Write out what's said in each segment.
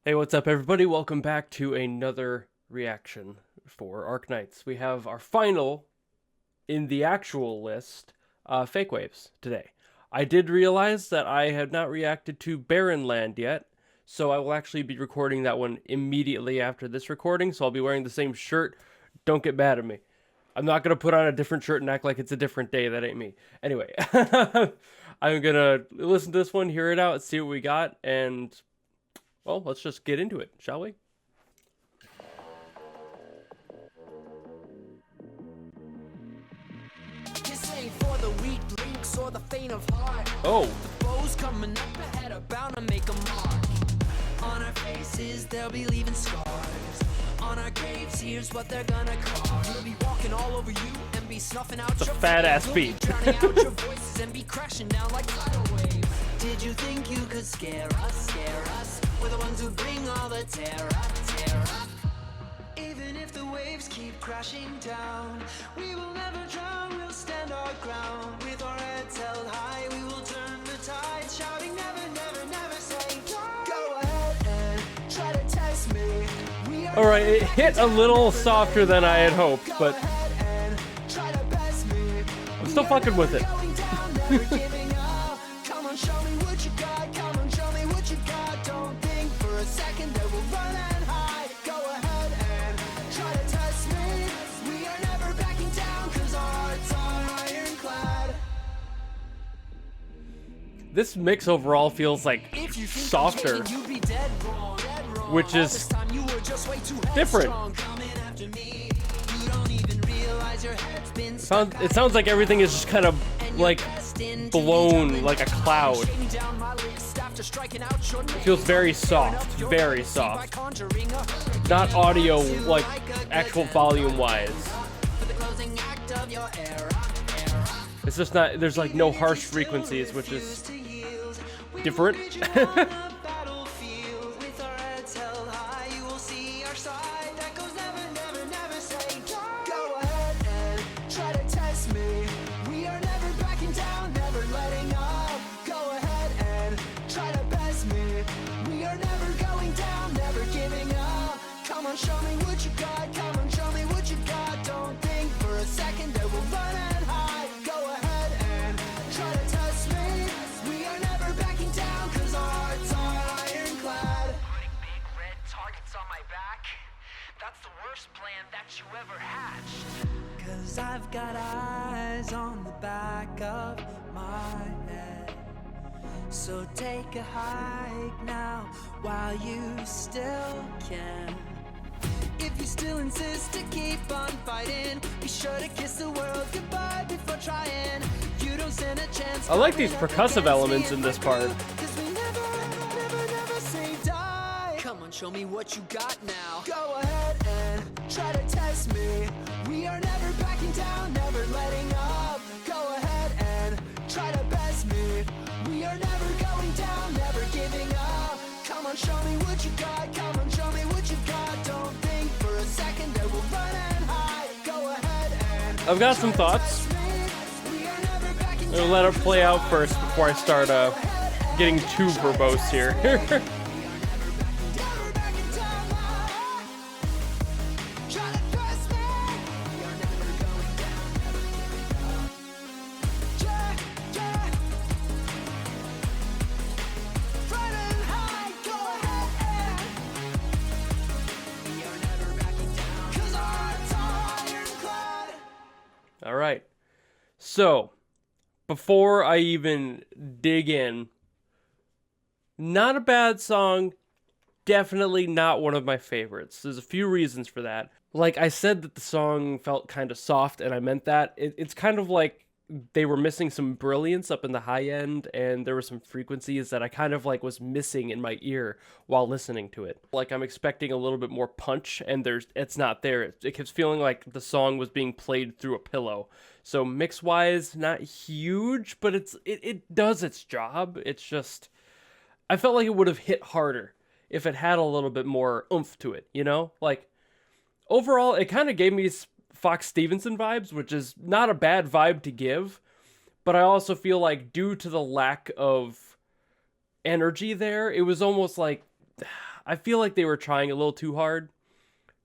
Hey, what's up, everybody? Welcome back to another reaction for Arknights. We have our final in the actual list, Fake Waves, today. I did realize that I have not reacted to Barren Land yet, so I will actually be recording that one immediately after this recording, so I'll be wearing the same shirt. Don't get mad at me. I'm not going to put on a different shirt and act like it's a different day. That ain't me. Anyway, I'm going to listen to this one, hear it out, see what we got, and... well, let's just get into it, shall we? This ain't for the weak links or the faint of heart. Oh. The foes coming up ahead are bound to make a mark. On our faces, they'll be leaving scars. On our graves, here's what they're gonna carve. We'll be walking all over you and be snuffing out your fat-ass beat. Drowning out your voices and be crashing down like tidal waves. Did you think you could scare us, scare us? We're the ones who bring all the terror, terror. Even if the waves keep crashing down, we will never drown, we'll stand our ground. With our heads held high, we will turn the tide, shouting never, never, never say die. Go ahead and try to test me. Alright, it hit a little softer than I had hoped, but I'm still fucking with it. Show me what you got, come on, show me what you got. Don't think for a second that we'll run and hide. Go ahead and try to test me. We are never backing down, cause our hearts are ironclad. This mix overall feels like softer, which is different. It sounds like everything is just kind of like blown like a cloud. It feels very soft, very soft. Not audio, like actual volume wise. It's just not, there's like no harsh frequencies, which is different. Show me what you got, come on, show me what you got. Don't think for a second that we'll run and hide. Go ahead and try to test me. We are never backing down, cause our hearts are ironclad. Putting big red targets on my back, that's the worst plan that you ever hatched. Cause I've got eyes on the back of my head. So take a hike now while you still can. If you still insist to keep on fighting, be sure to kiss the world goodbye before trying. You don't stand a chance. I like these percussive elements in this part. Cause we never say die. Come on, show me what you got now. Go ahead and try to test me. We are never backing down, never letting up. Go ahead and try to best me. We are never going down, never giving up. Come on, show me what you got. Come on, show me what you got. Don't think for a second that we'll run and hide. Go ahead and I've got some thoughts. I'm gonna let it play out first before I start getting too verbose here. All right. So, before I even dig in, not a bad song, definitely not one of my favorites. There's a few reasons for that. Like I said that the song felt kind of soft, and I meant that. It's kind of like they were missing some brilliance up in the high end, and there were some frequencies that I kind of like was missing in my ear while listening to it. Like I'm expecting a little bit more punch, and it's not there. It keeps feeling like the song was being played through a pillow. So mix-wise, not huge, but it does its job. It's just, I felt like it would have hit harder if it had a little bit more oomph to it, you know? Like, overall, it kind of gave me Fox Stevenson vibes, which is not a bad vibe to give, but I also feel like due to the lack of energy there, it was almost like, I feel like they were trying a little too hard,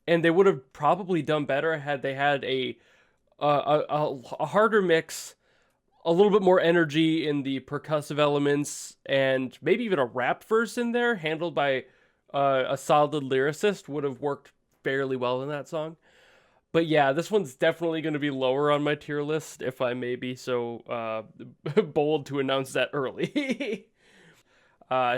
and they would have probably done better had they had a harder mix, a little bit more energy in the percussive elements, and maybe even a rap verse in there handled by a solid lyricist would have worked fairly well in that song. But yeah, this one's definitely going to be lower on my tier list, if I may be so bold to announce that early.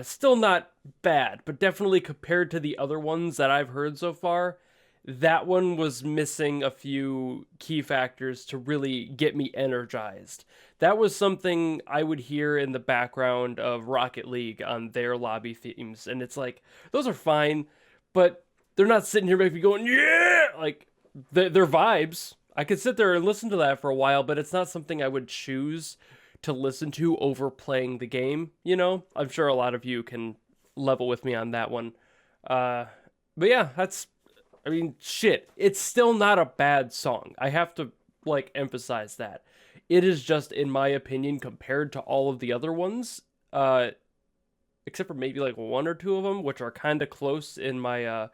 Still not bad, but definitely compared to the other ones that I've heard so far, that one was missing a few key factors to really get me energized. That was something I would hear in the background of Rocket League on their lobby themes, and it's like, those are fine, but they're not sitting here making me going, yeah! Like, they're vibes. I could sit there and listen to that for a while, but it's not something I would choose to listen to over playing the game, you know? I'm sure a lot of you can level with me on that one. But yeah, I mean, shit. It's still not a bad song. I have to, like, emphasize that. It is just, in my opinion, compared to all of the other ones, except for maybe, like, one or two of them, which are kind of close in my,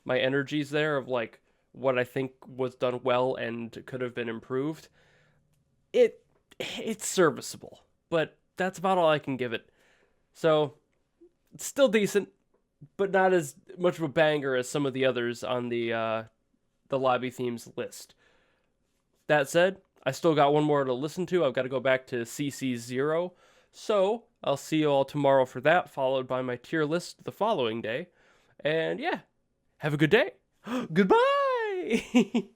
my energies there of, like, what I think was done well and could have been improved. It's serviceable, but that's about all I can give it. So, it's still decent, but not as much of a banger as some of the others on the lobby themes list. That said, I still got one more to listen to. I've got to go back to CC0. So, I'll see you all tomorrow for that, followed by my tier list the following day. And yeah, have a good day. Goodbye!